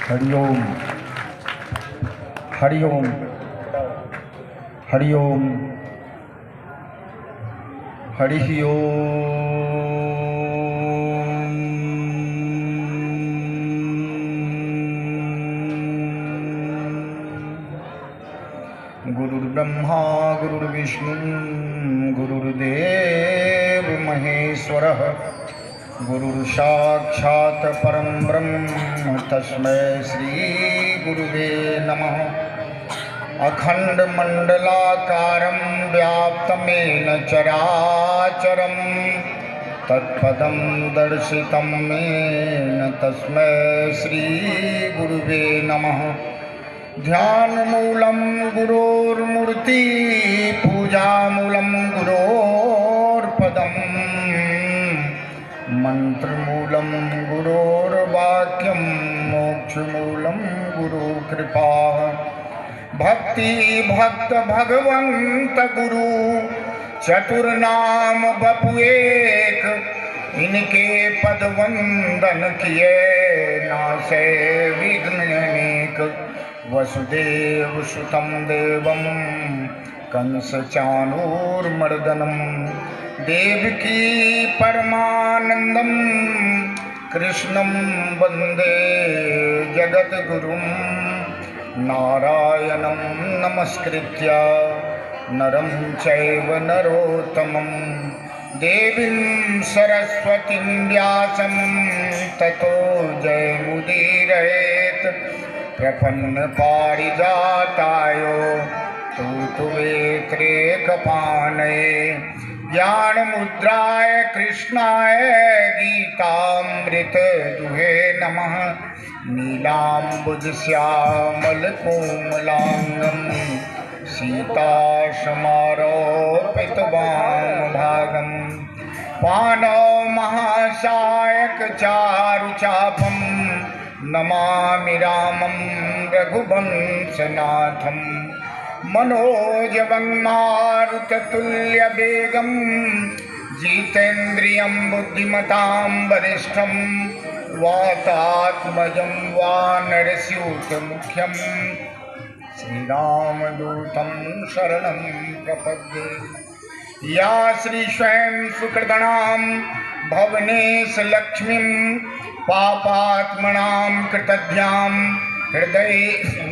हरि ओम हरि ओम हरि ओम हरि ओम। गुरुर्ब्रह्मा गुरुर्विष्णु गुरुर्देव महेश्वरः गुरुर्साक्षात् परं ब्रह्म तस्मै श्री गुरुवे नमः। अखंडमंडलाकारं व्याप्तमेन चराचरं तत्पदं दर्शितं येन तस्मै श्री गुरुवे नमः। ध्यानमूलं गुरोर्मूर्ति पूजामूलं गुरोर्पदम् मंत्रमूलं गुरोर्वाक्यं मोक्षमूलं गुरुकृपा। भक्ति भक्त भगवंत गुरु चतुर्नाम बपु एक, इनके पद वंदन किए नासे विघ्न अनेक। वसुदेव सुतं देवं कंस चाणूरमर्दनं देवकी परमानंदं कृष्णं वंदे जगद्गुरुं। नारायणं नमस्कृत्य नरं चैव नरोत्तमं देवीं सरस्वतीं व्यासं ततो जयमुदीरयेत्। प्रपन्न पारिजाताय स्तुतिवेत्रैकपाणये ज्ञानमुद्राय कृष्णाय गीतामृत दुहे नमः। नीलाम्बुजश्यामलकोमलाङ्गं सीतासमारोपितवामभागं पाणौ महासायकचारुचापं नमामि रामं रघुवंशनाथं। मनोजवं मारुततुल्यवेगं जितेन्द्रियं बुद्धिमतां वरिष्ठं वातात्मजं वानरस्यूतमुख्यं श्रीरामदूतं शरणं प्रपद्ये। या श्री स्वयं सुकृतनां भवनेशलक्ष्मीं पापात्मनां कृतध्यां हृदय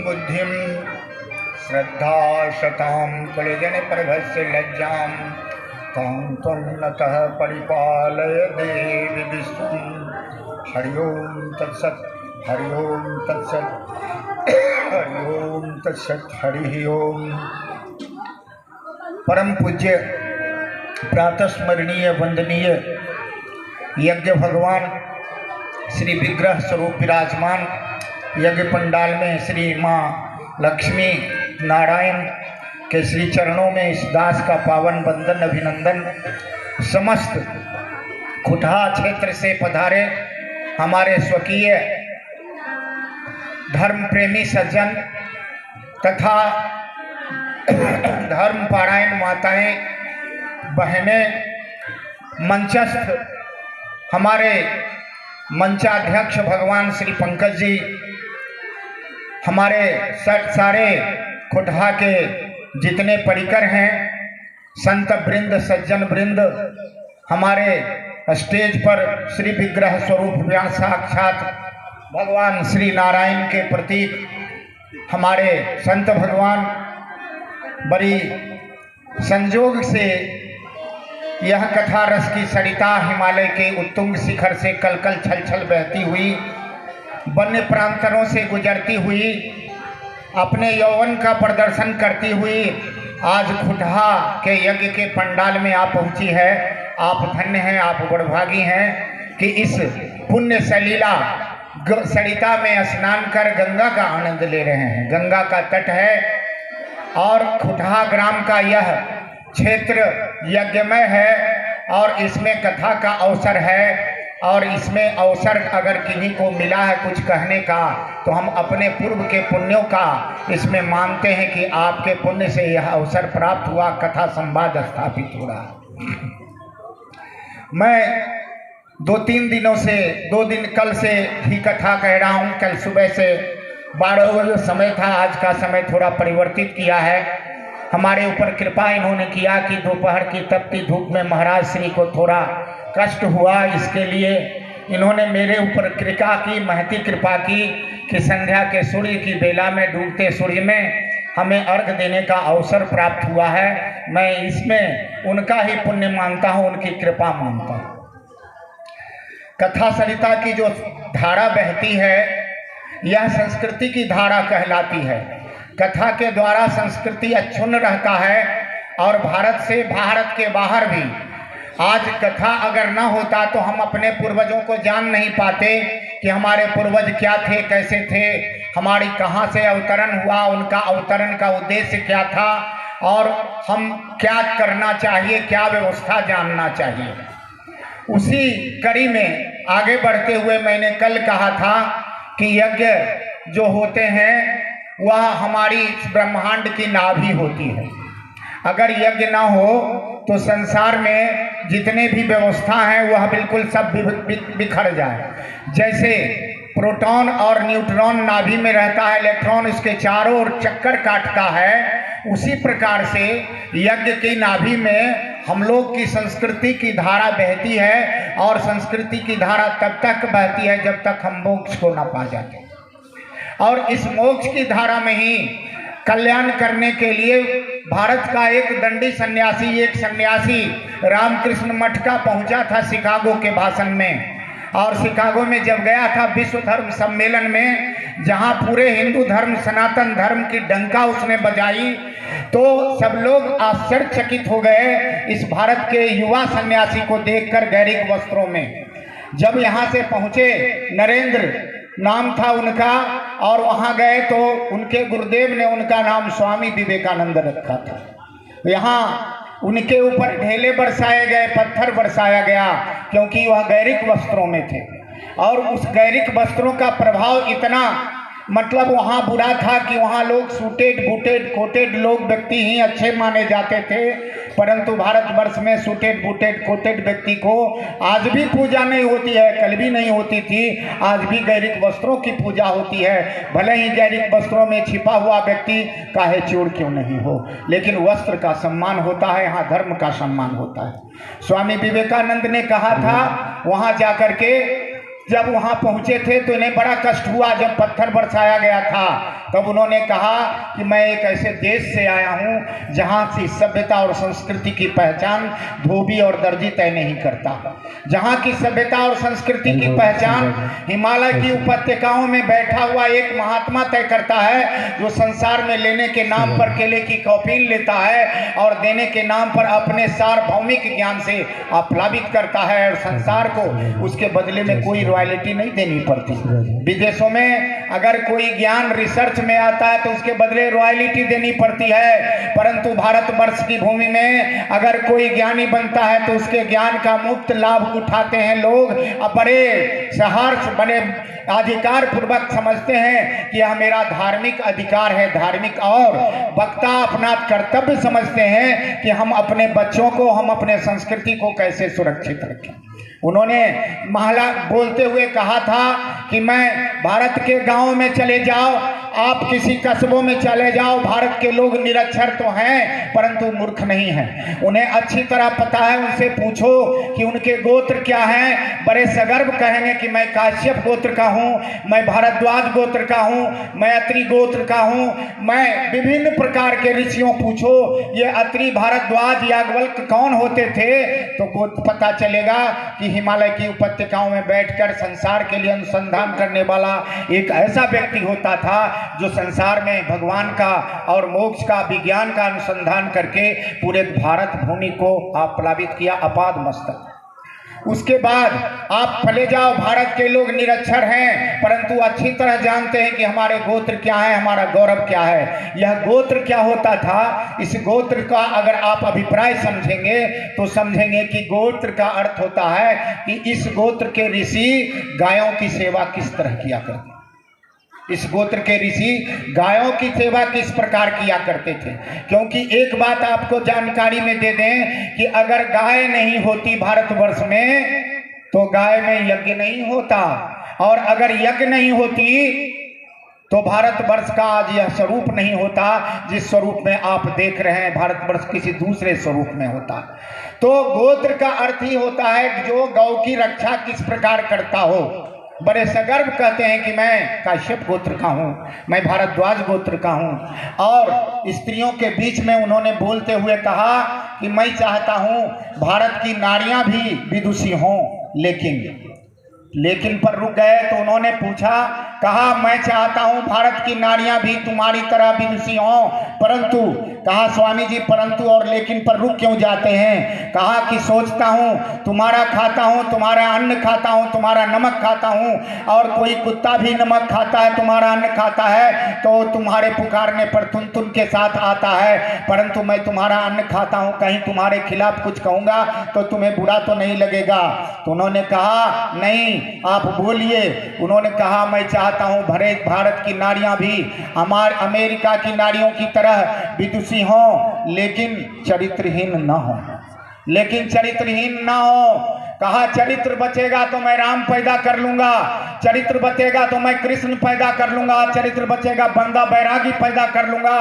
बुद्धिं श्रद्धा शतां कुलजनप्रभस्य लज्जां तां त्वन्नतः परिपालय देवि विष्णुं। हरि ओम तत्सत् हरि ओम तत्सत् हरि ओम तत्सत् हरि ओम। परम पूज्य प्रातस्मरणीय वंदनीय यज्ञ भगवान श्री विग्रह स्वरूप विराजमान यज्ञ पंडाल में श्री माँ लक्ष्मी नारायण के श्री चरणों में इस दास का पावन वंदन अभिनंदन। समस्त खुटहा क्षेत्र से पधारे हमारे स्वकीय धर्म प्रेमी सज्जन तथा धर्म पारायण माताएं बहनें, मंचस्थ हमारे मंचाध्यक्ष भगवान श्री पंकज जी, हमारे सारे खुटहा के जितने परिकर हैं, संत वृंद सज्जन वृंद, हमारे स्टेज पर श्री विग्रह स्वरूप साक्षात भगवान श्री नारायण के प्रतीक हमारे संत भगवान, बड़ी संजोग से यह कथा रस की सरिता हिमालय के उत्तुंग शिखर से कलकल छल छल बहती हुई, वन्य प्रांतरों से गुजरती हुई, अपने यौवन का प्रदर्शन करती हुई आज खुटहा के यज्ञ के पंडाल में आ पहुंची है। आप धन्य हैं, आप बड़भागी हैं कि इस पुण्य सलीला सरिता में स्नान कर गंगा का आनंद ले रहे हैं। गंगा का तट है और खुटहा ग्राम का यह क्षेत्र यज्ञमय है और इसमें कथा का अवसर है। और इसमें अवसर अगर किन्हीं को मिला है कुछ कहने का, तो हम अपने पूर्व के पुण्यों का इसमें मानते हैं कि आपके पुण्य से यह अवसर प्राप्त हुआ, कथा संवाद स्थापित हो रहा। मैं 2-3 दिनों से 2 दिन कल से ही कथा कह रहा हूँ। कल सुबह से 12 बजे समय था, आज का समय थोड़ा परिवर्तित किया है। हमारे ऊपर कृपा इन्होंने किया कि दोपहर की तपती धूप में महाराज श्री को थोड़ा कष्ट हुआ, इसके लिए इन्होंने मेरे ऊपर कृपा की, महती कृपा की कि संध्या के सूर्य की बेला में, डूबते सूर्य में हमें अर्घ देने का अवसर प्राप्त हुआ है। मैं इसमें उनका ही पुण्य मानता हूँ, उनकी कृपा मानता हूँ। कथा सरिता की जो धारा बहती है, यह संस्कृति की धारा कहलाती है। कथा के द्वारा संस्कृति अक्षुण्ण रहता है और भारत से, भारत के बाहर भी आज कथा अगर न होता तो हम अपने पूर्वजों को जान नहीं पाते कि हमारे पूर्वज क्या थे, कैसे थे, हमारी कहाँ से अवतरण हुआ, उनका अवतरण का उद्देश्य क्या था और हम क्या करना चाहिए, क्या व्यवस्था जानना चाहिए। उसी कड़ी में आगे बढ़ते हुए मैंने कल कहा था कि यज्ञ जो होते हैं वह हमारी ब्रह्मांड की नाभि होती है। अगर यज्ञ ना हो तो संसार में जितने भी व्यवस्था हैं वह बिल्कुल सब बिखर जाए। जैसे प्रोटॉन और न्यूट्रॉन नाभि में रहता है, इलेक्ट्रॉन उसके चारों ओर चक्कर काटता है, उसी प्रकार से यज्ञ की नाभि में हम लोग की संस्कृति की धारा बहती है और संस्कृति की धारा तब तक बहती है जब तक हम मोक्ष को ना पा जाते। और इस मोक्ष की धारा में ही कल्याण करने के लिए भारत का एक दंडी सन्यासी, एक सन्यासी रामकृष्ण मठ का पहुंचा था शिकागो के भाषण में। और शिकागो में जब गया था विश्व धर्म सम्मेलन में, जहां पूरे हिंदू धर्म, सनातन धर्म की डंका उसने बजाई, तो सब लोग आश्चर्यचकित हो गए इस भारत के युवा सन्यासी को देखकर गैरिक वस्त्रों में। जब यहाँ से पहुँचे, नरेंद्र नाम था उनका, और वहाँ गए तो उनके गुरुदेव ने उनका नाम स्वामी विवेकानंद रखा था। यहाँ उनके ऊपर ढेले बरसाए गए, पत्थर बरसाया गया, क्योंकि वह गैरिक वस्त्रों में थे। और उस गैरिक वस्त्रों का प्रभाव इतना, मतलब वहाँ बुरा था कि वहाँ लोग सूटेड बूटेड कोटेड लोग व्यक्ति ही अच्छे माने जाते थे, परंतु भारतवर्ष में सूटेड बूटेड कोटेड व्यक्ति को आज भी पूजा नहीं होती है, कल भी नहीं होती थी, आज भी गैरिक वस्त्रों की पूजा होती है। भले ही गैरिक वस्त्रों में छिपा हुआ व्यक्ति काहे चोर क्यों नहीं हो, लेकिन वस्त्र का सम्मान होता है, यहाँ धर्म का सम्मान होता है। स्वामी विवेकानंद ने कहा था, वहाँ जाकर के जब वहाँ पहुँचे थे तो इन्हें बड़ा कष्ट हुआ जब पत्थर बरसाया गया था। तब उन्होंने कहा कि मैं एक ऐसे देश से आया हूँ जहाँ की सभ्यता और संस्कृति की पहचान धोबी और दर्जी तय नहीं करता। जहाँ की सभ्यता और संस्कृति की पहचान हिमालय की उपत्यकाओं में बैठा हुआ एक महात्मा तय करता है, जो संसार में लेने के नाम पर केले की कौपीन लेता है और देने के नाम पर अपने सार्वभौमिक ज्ञान से आप्लावित करता है, और संसार को उसके बदले में कोई रॉयल्टी नहीं देनी पड़ती। विदेशों में अगर कोई ज्ञान रिसर्च में आता है तो उसके बदले रॉयल्टी देनी पड़ती है, परंतु भारतवर्ष की भूमि में अगर कोई ज्ञानी बनता है तो उसके ज्ञान का मुफ्त लाभ उठाते हैं लोग, बड़े सहर्ष, बड़े अधिकार पूर्वक समझते हैं कि यह मेरा धार्मिक अधिकार है, धार्मिक, और वक्ता अपना कर्तव्य समझते हैं कि हम अपने बच्चों को, हम अपने संस्कृति को कैसे सुरक्षित रखें। उन्होंने महला बोलते हुए कहा था कि मैं भारत के गांव में चले जाओ, आप किसी कस्बों में चले जाओ, भारत के लोग निरक्षर तो हैं परंतु मूर्ख नहीं हैं, उन्हें अच्छी तरह पता है। उनसे पूछो कि उनके गोत्र क्या हैं, बड़े सगर्व कहेंगे कि मैं काश्यप गोत्र का हूँ, मैं भारद्वाज गोत्र का हूँ, मैं अत्रि गोत्र का हूँ, मैं विभिन्न प्रकार के ऋषियों पूछो ये अत्रि, भारद्वाज, याज्ञवल्क्य कौन होते थे, तो पता चलेगा कि हिमालय की उपत्यकाओं में बैठकर संसार के लिए अनुसंधान करने वाला एक ऐसा व्यक्ति होता था जो संसार में भगवान का और मोक्ष का, विज्ञान का अनुसंधान करके पूरे भारत भूमि को आप्लावित किया, अपाद मस्तक। उसके बाद आप चले जाओ, भारत के लोग निरक्षर हैं परंतु अच्छी तरह जानते हैं कि हमारे गोत्र क्या है, हमारा गौरव क्या है। यह गोत्र क्या होता था, इस गोत्र का अगर आप अभिप्राय समझेंगे तो समझेंगे कि गोत्र का अर्थ होता है कि इस गोत्र के ऋषि गायों की सेवा किस तरह किया करते, इस गोत्र के ऋषि गायों की सेवा किस प्रकार किया करते थे। क्योंकि एक बात आपको जानकारी में दे दें कि अगर गाय नहीं होती भारतवर्ष में तो गाय में यज्ञ नहीं होता, और अगर यज्ञ नहीं होती तो भारतवर्ष का आज यह स्वरूप नहीं होता जिस स्वरूप में आप देख रहे हैं। भारतवर्ष किसी दूसरे स्वरूप में होता। तो गोत्र का अर्थ ही होता है जो गौ की रक्षा किस प्रकार करता हो। बड़े सगर्व कहते हैं कि मैं काश्यप गोत्र का हूँ, मैं भारद्वाज गोत्र का हूँ। और स्त्रियों के बीच में उन्होंने बोलते हुए कहा कि मैं चाहता हूँ भारत की नारियां भी विदुषी हों, लेकिन पर रुक गए। तो उन्होंने पूछा, कहा मैं चाहता हूं भारत की नारियां भी तुम्हारी तरह विदुषी हों, परंतु कहा स्वामी जी परंतु और लेकिन पर रुक क्यों जाते हैं। कहा कि सोचता हूं तुम्हारा खाता हूं, तुम्हारा अन्न खाता हूं, तुम्हारा नमक खाता हूं, और कोई कुत्ता भी नमक खाता है, तुम्हारा अन्न खाता है, तो तुम्हारे पुकारने पर तुन के साथ आता है, परंतु मैं तुम्हारा अन्न खाता हूं, कहीं तुम्हारे खिलाफ कुछ कहूंगा तो तुम्हें बुरा तो नहीं लगेगा। तो उन्होंने कहा नहीं आप बोलिए। उन्होंने कहा मैं चाहता हूं भारत की नारियां भी हमारे अमेरिका की नारियों की तरह विदुषी हों, लेकिन चरित्रहीन न हो, लेकिन चरित्रहीन ना हो। कहा चरित्र बचेगा तो मैं राम पैदा कर लूंगा, चरित्र बचेगा तो मैं कृष्ण पैदा कर लूंगा, चरित्र बचेगा बंदा बैरागी पैदा कर लूंगा,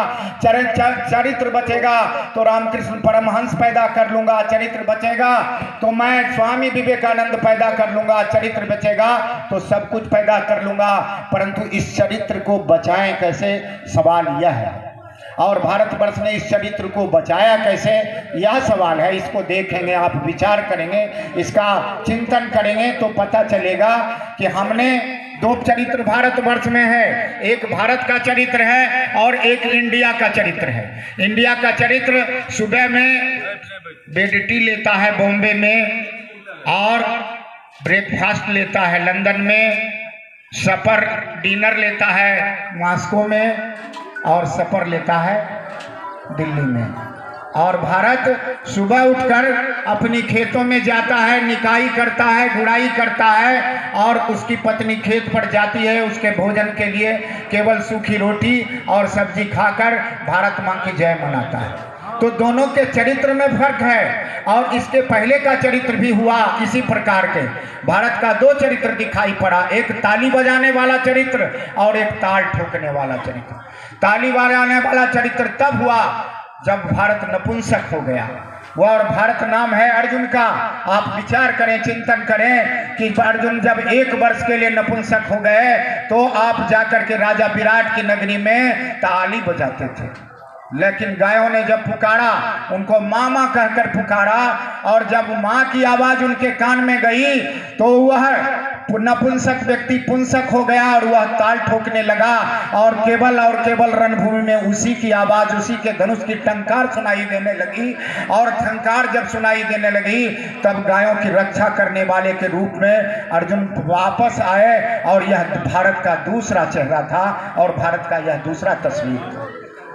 चरित्र बचेगा तो रामकृष्ण परमहंस पैदा कर लूंगा, चरित्र बचेगा तो मैं स्वामी विवेकानंद पैदा कर लूंगा, चरित्र बचेगा तो सब कुछ पैदा कर लूंगा। परंतु इस चरित्र को बचाएं कैसे, सवाल यह है। और भारतवर्ष ने इस चरित्र को बचाया कैसे, यह सवाल है। इसको देखेंगे, आप विचार करेंगे, इसका चिंतन करेंगे तो पता चलेगा कि हमने दो चरित्र भारतवर्ष में है। एक भारत का चरित्र है और एक इंडिया का चरित्र है। इंडिया का चरित्र सुबह में बेड टी लेता है बॉम्बे में, और ब्रेकफास्ट लेता है लंदन में, सपर डिनर लेता है मॉस्को में, और सपर लेता है दिल्ली में। और भारत सुबह उठकर अपनी खेतों में जाता है, निकाई करता है, गुड़ाई करता है, और उसकी पत्नी खेत पर जाती है उसके भोजन के लिए, केवल सूखी रोटी और सब्जी खाकर भारत माँ की जय मनाता है। तो दोनों के चरित्र में फर्क है। और इसके पहले का चरित्र भी हुआ इसी प्रकार के। भारत का दो चरित्र दिखाई पड़ा, एक ताली बजाने वाला चरित्र और एक ताल ठोकने वाला चरित्र। ताली बजाने वाला चरित्र तब हुआ जब भारत नपुंसक हो गया। वह और भारत नाम है अर्जुन का। आप विचार करें, चिंतन करें कि अर्जुन जब 1 वर्ष के लिए नपुंसक हो गए तो आप जाकर के राजा विराट की नगरी में ताली बजाते थे, लेकिन गायों ने जब पुकारा उनको मामा कहकर पुकारा, और जब माँ की आवाज उनके कान में गई तो वह नपुंसक व्यक्ति पुंसक हो गया और वह ताल ठोकने लगा, और केवल रणभूमि में उसी की आवाज, उसी के धनुष की टंकार सुनाई देने लगी। और टंकार जब सुनाई देने लगी तब गायों की रक्षा करने वाले के रूप में अर्जुन वापस आए, और यह भारत का दूसरा चेहरा था और भारत का यह दूसरा तस्वीर था।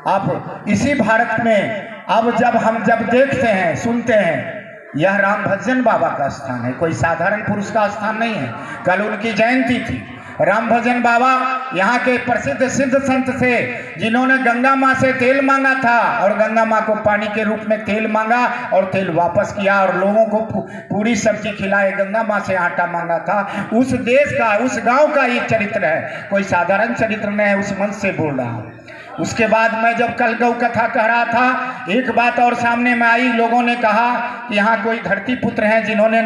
अब इसी भारत में अब हम जब देखते हैं, सुनते हैं, यह राम भजन बाबा का स्थान है, कोई साधारण पुरुष का स्थान नहीं है। कल उनकी जयंती थी। राम भजन बाबा यहाँ के प्रसिद्ध सिद्ध संत थे जिन्होंने गंगा माँ से तेल मांगा था, और गंगा माँ को पानी के रूप में तेल मांगा और तेल वापस किया, और लोगों को पूरी सब्जी खिलाए, गंगा माँ से आटा मांगा था। उस देश का, उस गांव का ये चरित्र है, कोई साधारण चरित्र नहीं है। उस मन से बोल रहा हूँ। उसके बाद मैं जब कल गौ कथा कह रहा था, एक बात और सामने में आई। लोगों ने कहा कि यहाँ कोई धरती पुत्र हैं जिन्होंने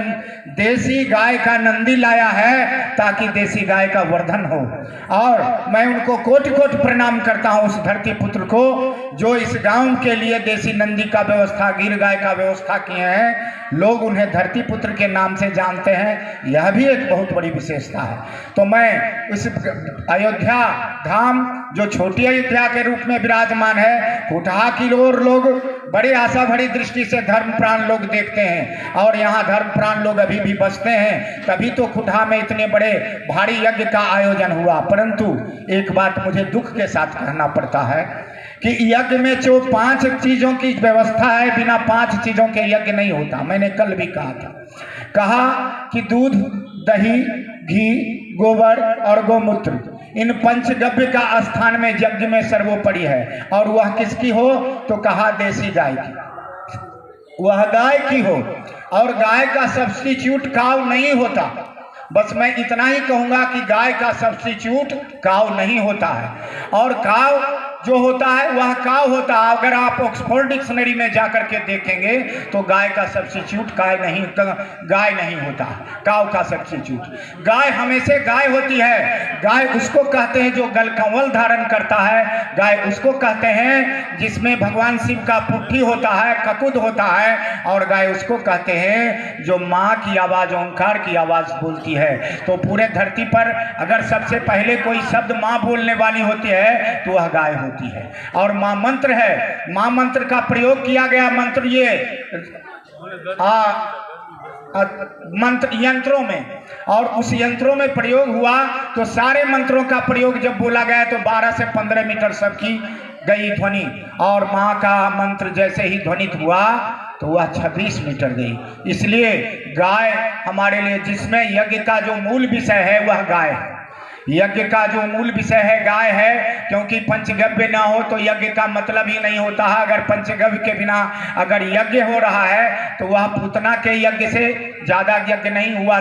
देसी गाय का नंदी लाया है ताकि देसी गाय का वर्धन हो, और मैं उनको कोटि कोटि प्रणाम करता हूँ उस धरती पुत्र को जो इस गांव के लिए देसी नंदी का व्यवस्था, गिर गाय का व्यवस्था किए हैं। लोग उन्हें धरती पुत्र के नाम से जानते हैं, यह भी एक बहुत बड़ी विशेषता है। तो मैं इस अयोध्या धाम जो छोटी अयोध्या के रूप में विराजमान है, कुटहा की ओर लोग बड़ी आशा भरी दृष्टि से धर्म प्राण लोग देखते हैं, और यहाँ धर्म प्राण लोग अभी भी बसते हैं। तभी तो कुटहा में इतने बड़े भारी यज्ञ का आयोजन हुआ। परंतु एक बात मुझे दुख के साथ कहना पड़ता है कि यज्ञ में जो 5 चीजों की व्यवस्था है, बिना 5 चीजों के यज्ञ नहीं होता। मैंने कल भी कहा कि दूध, दही, घी, गोबर और गोमूत्र, इन पंचगव्य का स्थान में यज्ञ में सर्वोपरि है। और वह किसकी हो तो कहा देसी गाय की। वह गाय की हो, और गाय का सब्स्टिट्यूट काव नहीं होता। बस मैं इतना ही कहूंगा कि गाय का सब्स्टिट्यूट काव नहीं होता है, और काव जो होता है वह काव होता है। अगर आप ऑक्सफोर्ड डिक्शनरी में जाकर के देखेंगे तो गाय का सब्स्टिट्यूट गाय नहीं होता, काव का सब्स्टिट्यूट गाय हमेशा गाय होती है। गाय उसको कहते हैं जो गलकंवल धारण करता है, गाय उसको कहते हैं जिसमें भगवान शिव का पुट्ठी होता है, ककुद होता है, और गाय उसको कहते हैं जो माँ की आवाज, ओंकार की आवाज बोलती है। तो पूरे धरती पर अगर सबसे पहले कोई शब्द माँ बोलने वाली होती है तो वह गाय होती है। और माँ मंत्र है, माँ मंत्र का प्रयोग किया गया मंत्र ये मंत्र यंत्रों में, और उस यंत्रों में प्रयोग हुआ तो सारे मंत्रों का प्रयोग जब बोला गया तो 12 से 15 मीटर सबकी गई ध्वनि, और माँ का मंत्र जैसे ही ध्वनित हुआ तो वह 26 मीटर गई। इसलिए गाय हमारे लिए, जिसमें यज्ञ का जो मूल विषय है वह गाय है, यज्ञ का जो मूल विषय है गाय है, क्योंकि पंचगव्य ना हो तो यज्ञ का मतलब ही नहीं होता है। अगर पंचगव्य के बिना अगर यज्ञ हो रहा है तो वह पूतना के यज्ञ से ज्यादा यज्ञ नहीं हुआ,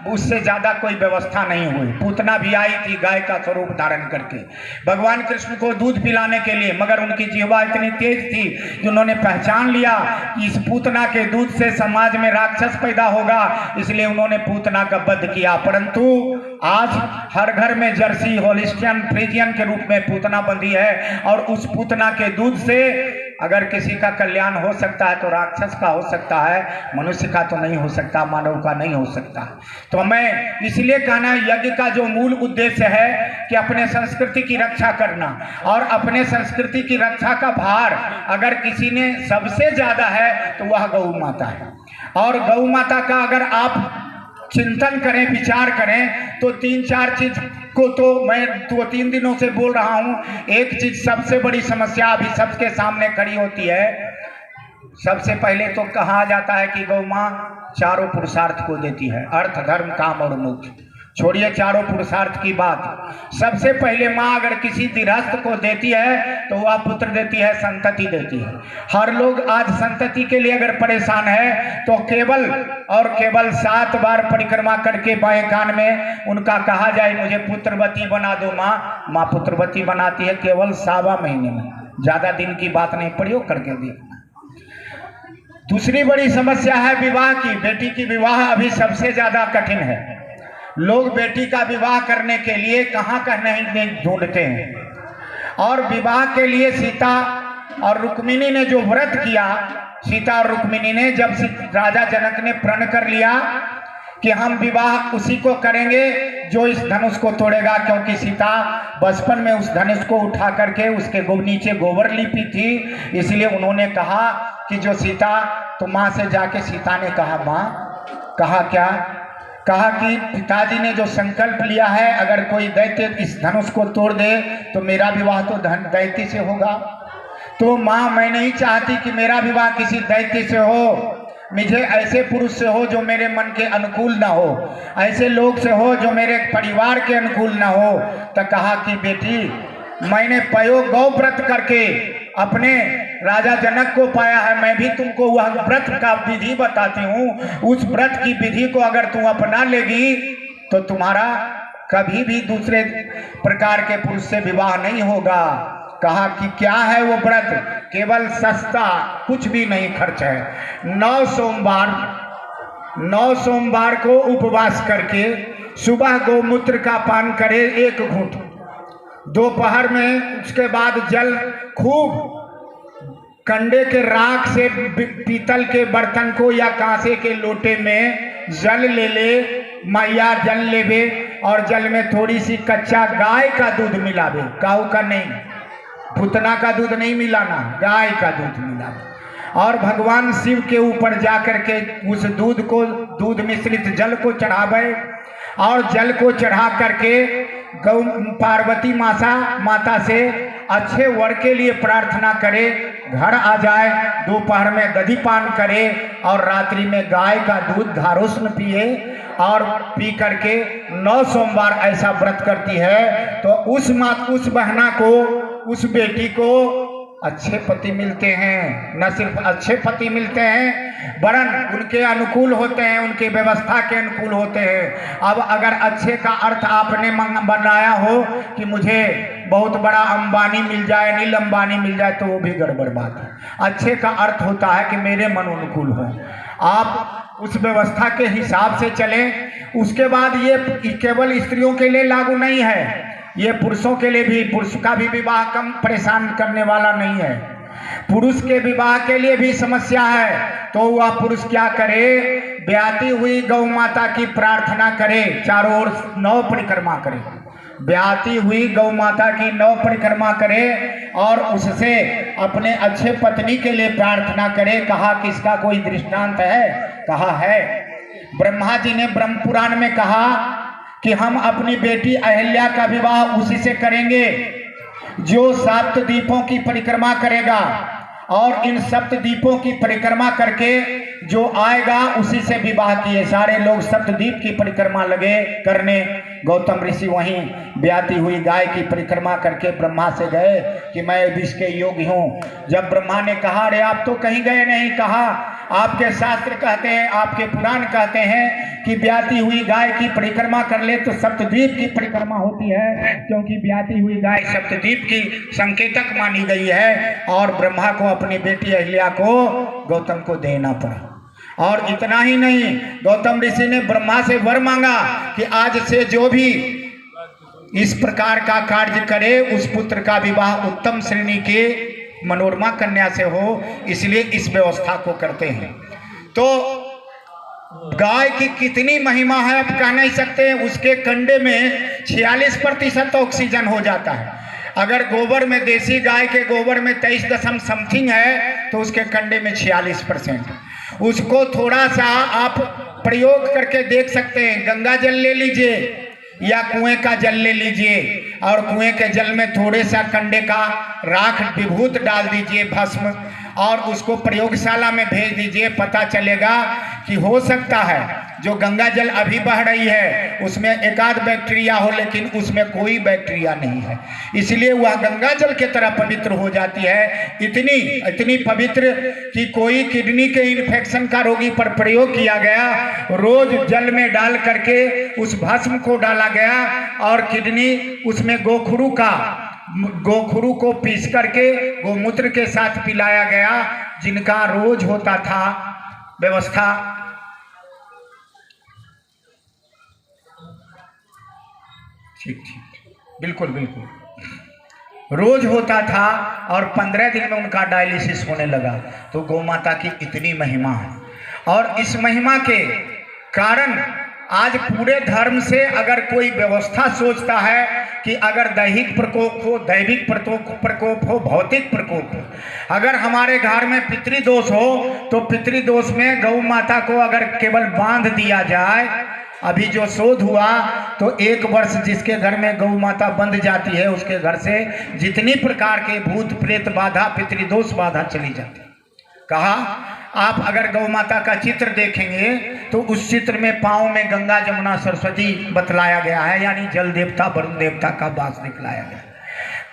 उससे ज्यादा कोई व्यवस्था नहीं हुई। पूतना भी आई थी गाय का स्वरूप धारण करके भगवान कृष्ण को दूध पिलाने के लिए, मगर उनकी जिह्वा इतनी तेज थी कि उन्होंने पहचान लिया कि इस पूतना के दूध से समाज में राक्षस पैदा होगा, इसलिए उन्होंने पूतना का वध किया। परंतु आज हर घर में जर्सी, होलिस्टियन, फ्रीजियन के रूप में पूतना बंधी है, और उस पूतना के दूध से अगर किसी का कल्याण हो सकता है तो राक्षस का हो सकता है, मनुष्य का तो नहीं हो सकता, मानव का नहीं हो सकता। तो मैं इसलिए कहना, यज्ञ का जो मूल उद्देश्य है कि अपने संस्कृति की रक्षा करना, और अपने संस्कृति की रक्षा का भार अगर किसी ने सबसे ज्यादा है तो वह गौ माता है। और गौ माता का अगर आप चिंतन करें, विचार करें तो 3-4 चीज को तो मैं 2-3 दिनों से बोल रहा हूं। एक चीज सबसे बड़ी समस्या अभी सबके सामने खड़ी होती है। सबसे पहले तो कहा जाता है कि गौ माँ चारों पुरुषार्थ को देती है, अर्थ, धर्म, काम और मोक्ष। छोड़िए चारों पुरुषार्थ की बात, सबसे पहले माँ अगर किसी गृहस्थ को देती है तो वह पुत्र देती है, संतति देती है। हर लोग आज संतति के लिए अगर परेशान है तो केवल और केवल 7 बार परिक्रमा करके बाएं कान में उनका कहा जाए मुझे पुत्रवती बना दो माँ, माँ पुत्रवती बनाती है केवल 7वां महीने में, ज्यादा दिन की बात नहीं, प्रयोग करके देखना। दूसरी बड़ी समस्या है विवाह की। बेटी की विवाह अभी सबसे ज्यादा कठिन है। लोग बेटी का विवाह करने के लिए कहाँ नहीं ढूंढते हैं, और विवाह के लिए सीता और रुक्मिणी ने जो व्रत किया, सीता और रुक्मिणी ने जब राजा जनक ने प्रण कर लिया कि हम विवाह उसी को करेंगे जो इस धनुष को तोड़ेगा, क्योंकि सीता बचपन में उस धनुष को उठा करके उसके नीचे गोबर लिपी थी, इसलिए उन्होंने कहा कि जो सीता, तो माँ से जाके सीता ने कहा, माँ, कहा क्या? कहा कि पिताजी ने जो संकल्प लिया है अगर कोई दैत्य इस धनुष को तोड़ दे तो मेरा विवाह तो दैत्य से होगा। तो माँ, मैं नहीं चाहती कि मेरा विवाह किसी दैत्य से हो, मुझे ऐसे पुरुष से हो जो मेरे मन के अनुकूल ना हो, ऐसे लोग से हो जो मेरे परिवार के अनुकूल ना हो। तो कहा कि बेटी, मैंने पयो गौ व्रत करके अपने राजा जनक को पाया है, मैं भी तुमको वह व्रत का विधि बताती हूँ। उस व्रत की विधि को अगर तुम अपना लेगी तो तुम्हारा कभी भी दूसरे प्रकार के पुरुष से विवाह नहीं होगा। कहा कि क्या है वो व्रत? केवल सस्ता, कुछ भी नहीं खर्च है। 9 सोमवार को उपवास करके सुबह गौमूत्र का पान करे 1 घूंट, दोपहर में उसके बाद जल खूब कंडे के राख से पीतल के बर्तन को या कांसे के लोटे में जल ले ले, मैया जल लेवे, और जल में थोड़ी सी कच्चा गाय का दूध मिलावे, काऊ का नहीं, पूतना का दूध नहीं मिलाना, गाय का दूध मिलावे, और भगवान शिव के ऊपर जाकर के उस दूध को, दूध मिश्रित जल को चढ़ावे, और जल को चढ़ा करके गौ पार्वती माता से अच्छे वर के लिए प्रार्थना करे, घर आ जाए, दोपहर में दधी पान करे, और रात्रि में गाय का दूध धारोष्ण पिए, और पी करके 9 सोमवार ऐसा व्रत करती है तो उस बहना को, उस बेटी को अच्छे पति मिलते हैं, न सिर्फ अच्छे पति मिलते हैं वरन उनके अनुकूल होते हैं, उनके व्यवस्था के अनुकूल होते हैं। अब अगर अच्छे का अर्थ आपने बनाया हो कि मुझे बहुत बड़ा अंबानी मिल जाए, नील अंबानी मिल जाए, तो वो भी गड़बड़ बात है। अच्छे का अर्थ होता है कि मेरे मन अनुकूल हो, आप उस व्यवस्था के हिसाब से चलें। उसके बाद ये केवल स्त्रियों के लिए लागू नहीं है, ये पुरुषों के लिए भी। पुरुष का भी विवाह कम परेशान करने वाला नहीं है। पुरुष के विवाह के लिए भी समस्या है, तो वह पुरुष क्या करे, ब्याती हुई गौ माता की प्रार्थना करे, चारों ओर 9 परिक्रमा करे, ब्याती हुई गौ माता की 9 परिक्रमा करे और उससे अपने अच्छे पत्नी के लिए प्रार्थना करे। कहा कि इसका कोई दृष्टांत है? कहा है। ब्रह्मा जी ने ब्रह्म पुराण में कहा कि हम अपनी बेटी अहिल्या का विवाह उसी से करेंगे जो 7 द्वीपों की परिक्रमा करेगा, और इन 7 द्वीपों की परिक्रमा करके जो आएगा उसी से विवाह किए। सारे लोग 7 द्वीप की परिक्रमा लगे करने। गौतम ऋषि वहीं ब्याती हुई गाय की परिक्रमा करके ब्रह्मा से गए कि मैं विष के योगी हूँ। जब ब्रह्मा ने कहा, अरे आप तो कहीं गए नहीं, कहा आपके शास्त्र कहते हैं, आपके पुराण कहते हैं कि ब्याती हुई गाय की परिक्रमा कर ले तो सप्तद्वीप की परिक्रमा होती है, क्योंकि ब्याती हुई गाय सप्तद्वीप की संकेतक मानी गई है। और ब्रह्मा को अपनी बेटी अहिल्या को गौतम को देना पड़ा। और इतना ही नहीं, गौतम ऋषि ने ब्रह्मा से वर मांगा कि आज से जो भी इस प्रकार का कार्य करे उस पुत्र का विवाह उत्तम श्रेणी के मनोरमा कन्या से हो, इसलिए इस व्यवस्था को करते हैं। तो गाय की कितनी महिमा है आप कह नहीं सकते। उसके कंडे में 46% ऑक्सीजन हो जाता है। अगर गोबर में, देसी गाय के गोबर में 23 समथिंग है तो उसके कंडे में 46%। उसको थोड़ा सा आप प्रयोग करके देख सकते हैं। गंगा जल ले लीजिए या कुएं का जल ले लीजिए और कुएं के जल में थोड़े सा कंडे का राख विभूत डाल दीजिए, भस्म, और उसको प्रयोगशाला में भेज दीजिए। पता चलेगा कि हो सकता है जो गंगा जल अभी बह रही है उसमें एकाध बैक्टीरिया हो, लेकिन उसमें कोई बैक्टीरिया नहीं है, इसलिए वह गंगा जल के तरह पवित्र हो जाती है। इतनी पवित्र कि कोई किडनी के इन्फेक्शन का रोगी पर प्रयोग किया गया, रोज जल में डाल करके उस भस्म को डाला गया और किडनी उसमें गोखरू को पीस करके गोमूत्र के साथ पिलाया गया। जिनका रोज होता था व्यवस्था, ठीक, बिल्कुल रोज होता था और 15 दिन में उनका डायलिसिस होने लगा। तो गौ माता की इतनी महिमा है, और इस महिमा के कारण आज पूरे धर्म से अगर कोई व्यवस्था सोचता है कि अगर दैहिक प्रकोप हो, दैविक प्रकोप हो, भौतिक प्रकोप हो, अगर हमारे घर में पितृदोष हो तो पितृदोष में गौ माता को अगर केवल बांध दिया जाए। अभी जो शोध हुआ तो 1 वर्ष जिसके घर में गौ माता बंध जाती है उसके घर से जितनी प्रकार के भूत प्रेत बाधा, पितृदोष बाधा चली जाती है। कहा आप अगर गौ माता का चित्र देखेंगे तो उस चित्र में पाँव में गंगा जमुना सरस्वती बतलाया गया है, यानी जल देवता वरुण देवता का वास दिखलाया गया।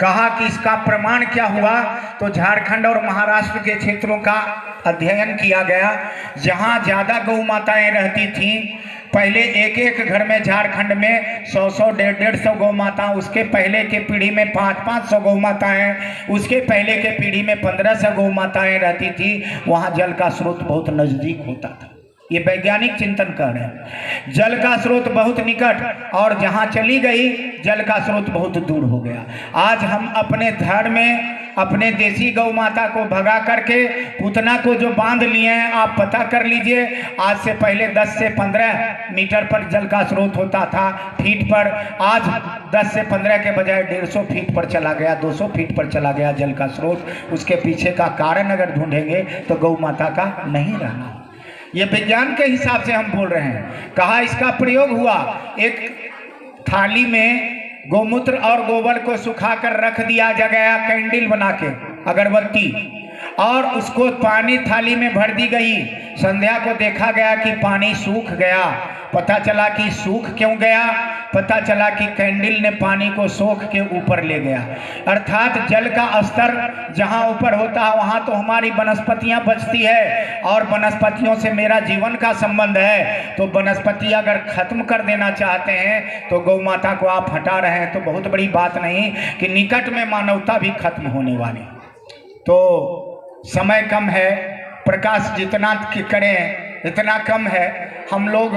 कहा कि इसका प्रमाण क्या हुआ, तो झारखंड और महाराष्ट्र के क्षेत्रों का अध्ययन किया गया। जहाँ ज़्यादा गौ माताएँ रहती थीं, पहले एक घर में झारखंड में 100 150 गौ माता, उसके पहले के पीढ़ी में 500 गौ माताएँ, उसके पहले के पीढ़ी में 1500 गौ माताएँ रहती थी। वहाँ जल का स्रोत बहुत नज़दीक होता था। ये वैज्ञानिक चिंतन कर रहे हैं। जल का स्रोत बहुत निकट, और जहाँ चली गई जल का स्रोत बहुत दूर हो गया। आज हम अपने धर्म में अपने देसी गौ माता को भगा करके पूतना को जो बांध लिए हैं, आप पता कर लीजिए। आज से पहले 10 से 15 मीटर पर जल का स्रोत होता था, फीट पर। आज 10 से 15 के बजाय 150 फीट पर चला गया, 200 फीट पर चला गया जल का स्रोत। उसके पीछे का कारण अगर ढूंढेंगे तो गौ माता का नहीं रहना। ये विज्ञान के हिसाब से हम बोल रहे हैं। कहा इसका प्रयोग हुआ, एक थाली में गौमूत्र और गोबर को सुखाकर रख दिया गया, कैंडल बना के, अगरबत्ती, और उसको पानी थाली में भर दी गई। संध्या को देखा गया कि पानी सूख गया। पता चला कि सूख क्यों गया? पता चला कि कैंडल ने पानी को सोख के ऊपर ले गया। अर्थात जल का स्तर जहाँ ऊपर होता है वहाँ तो हमारी वनस्पतियाँ बचती है, और वनस्पतियों से मेरा जीवन का संबंध है। तो वनस्पति अगर खत्म कर देना चाहते हैं तो गौ माता को आप हटा रहे हैं, तो बहुत बड़ी बात नहीं कि निकट में मानवता भी खत्म होने वाली। तो समय कम है, प्रकाश जितना करें इतना कम है। हम लोग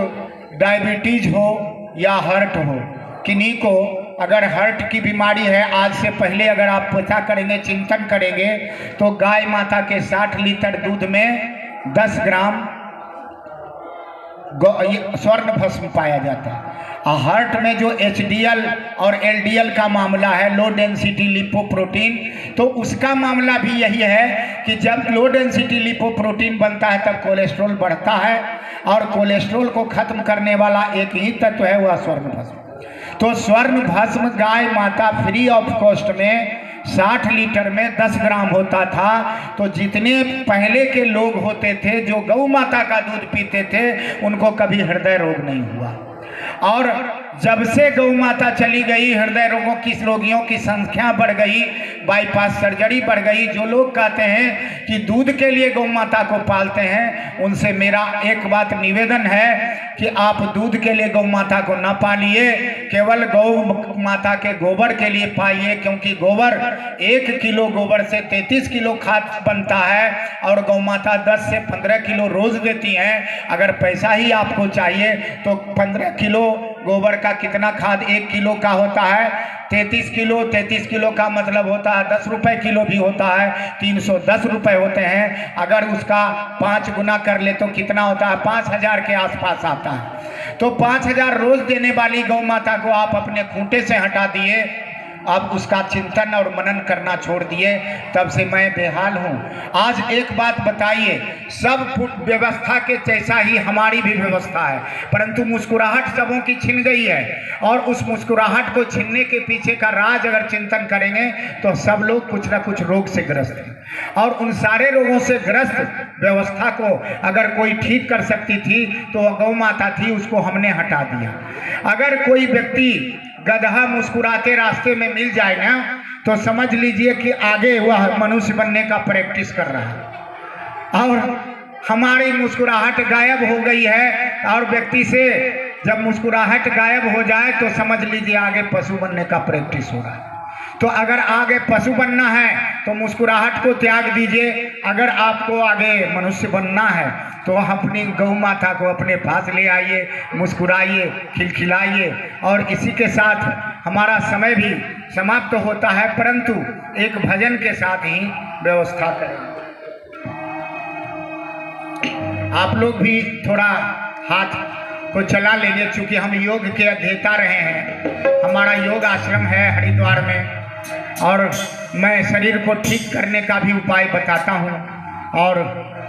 डायबिटीज हो या हार्ट हो, किन्हीं को अगर हार्ट की बीमारी है, आज से पहले अगर आप पता करेंगे, चिंतन करेंगे, तो गाय माता के 60 लीटर दूध में 10 ग्राम स्वर्ण भस्म पाया जाता है। हार्ट में जो HDL और LDL का मामला है, लो डेंसिटी लिपोप्रोटीन, तो उसका मामला भी यही है कि जब लो डेंसिटी लिपोप्रोटीन बनता है तब कोलेस्ट्रॉल बढ़ता है, और कोलेस्ट्रॉल को खत्म करने वाला एक ही तत्व है, वह स्वर्ण भस्म। तो स्वर्ण भस्म गाय माता फ्री ऑफ कॉस्ट में 60 लीटर में 10 ग्राम होता था। तो जितने पहले के लोग होते थे जो गौ माता का दूध पीते थे, उनको कभी हृदय रोग नहीं हुआ। और जब से गौ माता चली गई, हृदय रोगियों की संख्या बढ़ गई, बाईपास सर्जरी बढ़ गई। जो लोग कहते हैं कि दूध के लिए गौ माता को पालते हैं, उनसे मेरा एक बात निवेदन है कि आप दूध के लिए गौ माता को न पालिए, केवल गौ माता के गोबर के लिए पाइए, क्योंकि गोबर 1 किलो गोबर से 33 किलो खाद बनता है, और गौ माता 10 से 15 किलो रोज देती हैं। अगर पैसा ही आपको चाहिए तो 15 किलो गोबर का कितना खाद 1 किलो का होता है? 33 किलो। 33 किलो का मतलब होता है 10 रुपए किलो भी होता है, 310 रुपए होते हैं। अगर उसका 5 गुना कर ले तो कितना होता है? 5000 के आसपास आता है। तो 5000 रोज देने वाली गौ माता को आप अपने खूंटे से हटा दिए, अब उसका चिंतन और मनन करना छोड़ दिए, तब से मैं बेहाल हूँ। आज एक बात बताइए, सब व्यवस्था के जैसा ही हमारी भी व्यवस्था है, परंतु मुस्कुराहट सबों की छिन गई है, और उस मुस्कुराहट को छीनने के पीछे का राज अगर चिंतन करेंगे तो सब लोग कुछ ना कुछ रोग से ग्रस्त हैं, और उन सारे रोगों से ग्रस्त व्यवस्था को अगर कोई ठीक कर सकती थी तो गौ माता थी, उसको हमने हटा दिया। अगर कोई व्यक्ति गधा मुस्कुराते रास्ते में मिल जाए ना, तो समझ लीजिए कि आगे वह मनुष्य बनने का प्रैक्टिस कर रहा है, और हमारी मुस्कुराहट गायब हो गई है। और व्यक्ति से जब मुस्कुराहट गायब हो जाए तो समझ लीजिए आगे पशु बनने का प्रैक्टिस हो रहा है। तो अगर आगे पशु बनना है तो मुस्कुराहट को त्याग दीजिए, अगर आपको आगे मनुष्य बनना है तो अपनी गौ माता को अपने पास ले आइए, मुस्कुराइए, खिलखिलाइए। और इसी के साथ हमारा समय भी समाप्त होता है, परंतु एक भजन के साथ ही व्यवस्था करें। आप लोग भी थोड़ा हाथ को चला लीजिए, चूँकि हम योग के अध्येता रहे हैं। हमारा योग आश्रम है हरिद्वार में, और मैं शरीर को ठीक करने का भी उपाय बताता हूँ। और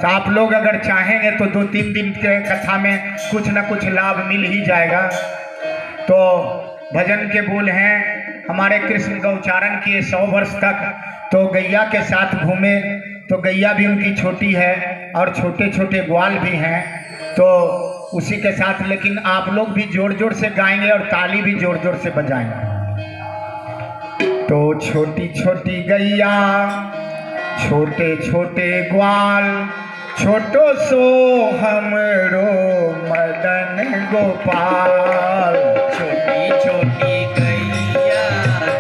आप लोग अगर चाहेंगे तो 2-3 दिन के कथा में कुछ न कुछ लाभ मिल ही जाएगा। तो भजन के बोल हैं, हमारे कृष्ण गौचारण किए 100 वर्ष तक, तो गैया के साथ घूमे, तो गैया भी उनकी छोटी है और छोटे छोटे ग्वाल भी हैं, तो उसी के साथ। लेकिन आप लोग भी जोर जोर से गाएंगे और ताली भी जोर जोर से बजाएंगे। तो छोटी छोटी गैया, छोटे छोटे ग्वाल, छोटो सो हमरो मदन गोपाल। छोटी छोटी गैया,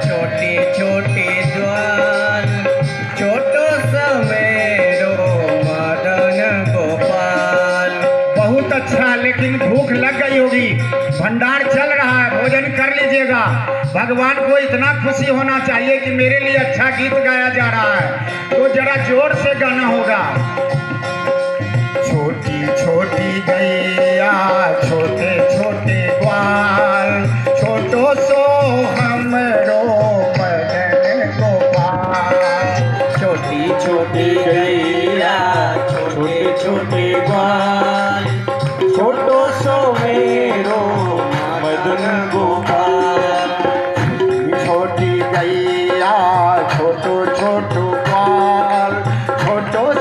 छोटे छोटे ग्वाल, छोटो समेरो मदन गोपाल। बहुत अच्छा, लेकिन भूख लग गई होगी, भंडार चल रहा है, भोजन कर लीजिएगा। भगवान को इतना खुशी होना चाहिए कि मेरे लिए अच्छा गीत गाया जा रहा है, तो जरा जोर से गाना होगा। छोटी छोटी गैया, छोटे छोटे ग्वाल, छोटो सो हमरो मदन गोपाल। छोटी छोटी गैया, छोटे छोटे ग्वाल, छोटो सो मेरो मदन गोपाल। छोटी गैया, छोटो छोटो ग्वाल, छोटो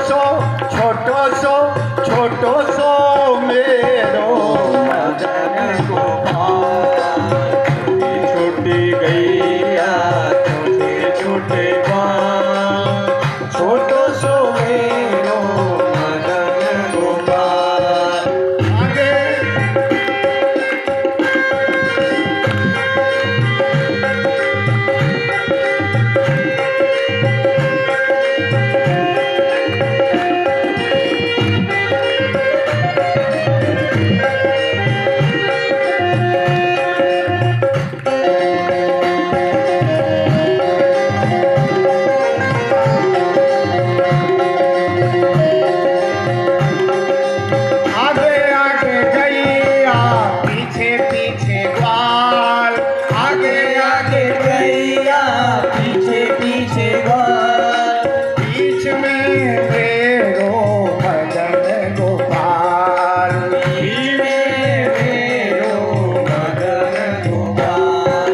पीछे ग्वाल, आगे आगे गैया पीछे पीछे ग्वाल, बीच में मेरो भजन गोपाल, बीच में मेरो मदन गोपाल।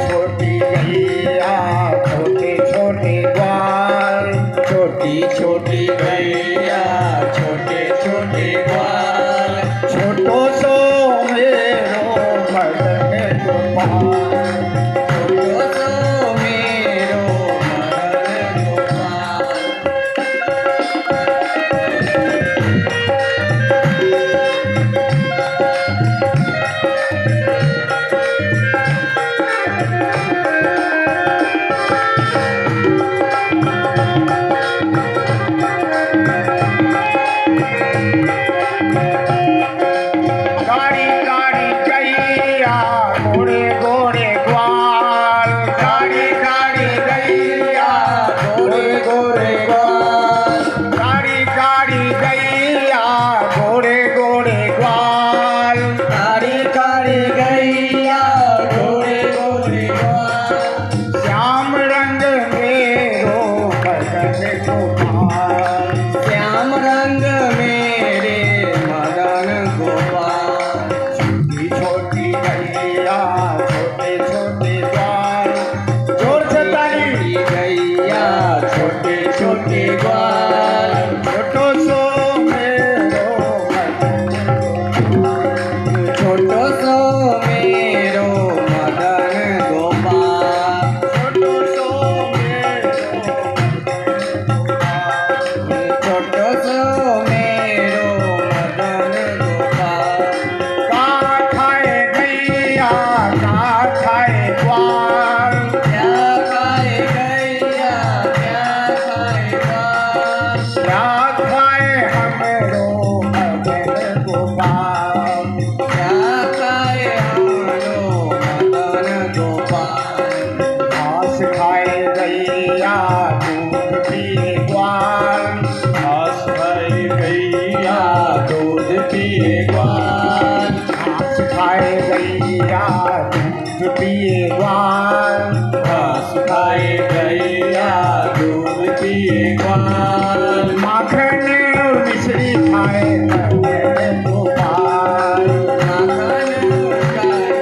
छोटी गैया छोटे छोटे ग्वाल, छोटी छोटी गैया छोटे छोटे ग्वाल, छोटो सो मेरो भजन गोपाल, छोटो सो मेरो मदन गोपाल। गाड़ी गाड़ी गैया घोड़े घोड़े ग्वाल, गाड़ी गाड़ी गैया गोरे गोरे ग्वाल, गाड़ी गाड़ी गैया घोड़े घोड़े ग्वाल, कारी कारी गैया गोरे गोरे ग्वाल, श्याम रंग मेरो भजन गोपाल, श्याम रंग मेरे मदन गोपाल। छोटी छोटी गैया छोटे छोटे ग्वाल, जोर से ताली, छोटी गैया छोटे छोटे ग्वाल, छोटो सो मेरो भजन गोपाल, छोटो सो मेरो मदन गोपाल, छोटो सो मेरो छोटो सो मेरो मदन गोपाल। का खाए गैया का खाए ग्वाल, क्या खाए गैया क्या खाए ग्वाल, क्या खाए हमरो भजन गोपाल, क्या खाए हमरो मदन गोपाल। घास खाए गैया दूध पिए ग्वाल, घास खाए गैया दूध पिए ग्वाल, घास खाए गैया दूध पिए ग्वाल, घास खाए गैया दूध पिए ग्वाल, माखन और मिश्री खाए भजन गोपाल, माखन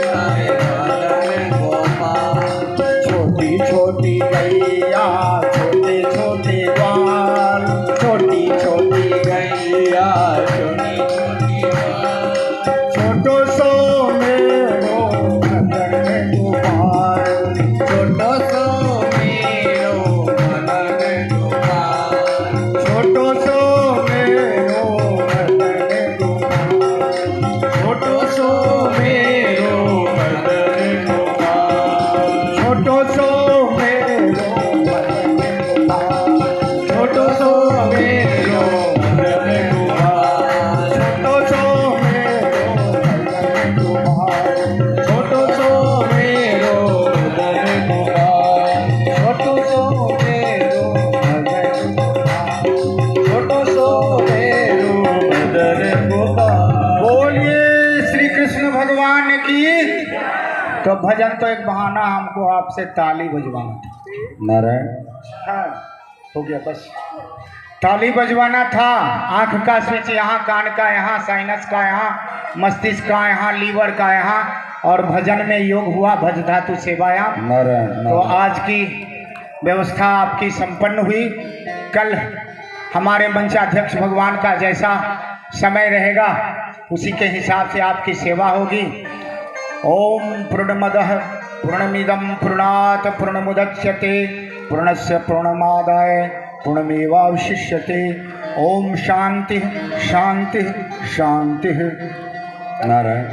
खाए मदन गोपाल। छोटी छोटी गैया छोटे छोटे ग्वाल, छोटी छोटी गैया छोटी छोटी ग्वाल, छोटो सो मेरो भजन गोपाल, छोटो सो मेरो मदन गोपाल, छोटो सो मेरो भजन गोपाल, छोटो सो मेरो मदन गोपाल, छोटो सो मेरो भजन गोपाल, छोटो सो मेरो मदन गोपाल, छोटो सो मेरो भजन गोपाल, छोटो सो मेरो मदन गोपाल, छोटो सो मेरो भजन गोपाल, छोटो सो मेरो मदन गोपाल। बोलिए श्री कृष्ण भगवान की। तो भजन तो एक बहाना हमको आपसे ताली बजवाना था। नारायण। हाँ, हो गया बस। ताली बजवाना था। आंख का स्विच यहाँ, कान का यहाँ, साइनस का यहाँ, मस्तिष्क का यहाँ, लीवर का यहाँ, और भजन में योग हुआ भज धातु सेवायाम। नारायण। तो आज की व्यवस्था आपकी संपन्न हुई। कल हमारे मंचाध्यक्ष भगवान का जैसा समय रहेगा उसी के हिसाब से आपकी सेवा होगी। ओम पूर्णमदः पूर्णमिदं पूर्णात् पूर्णमुदच्यते पूर्णस्य पूर्णमादाय पूर्णमेवावशिष्यते। ओम शांति शांति शांति। नारायण।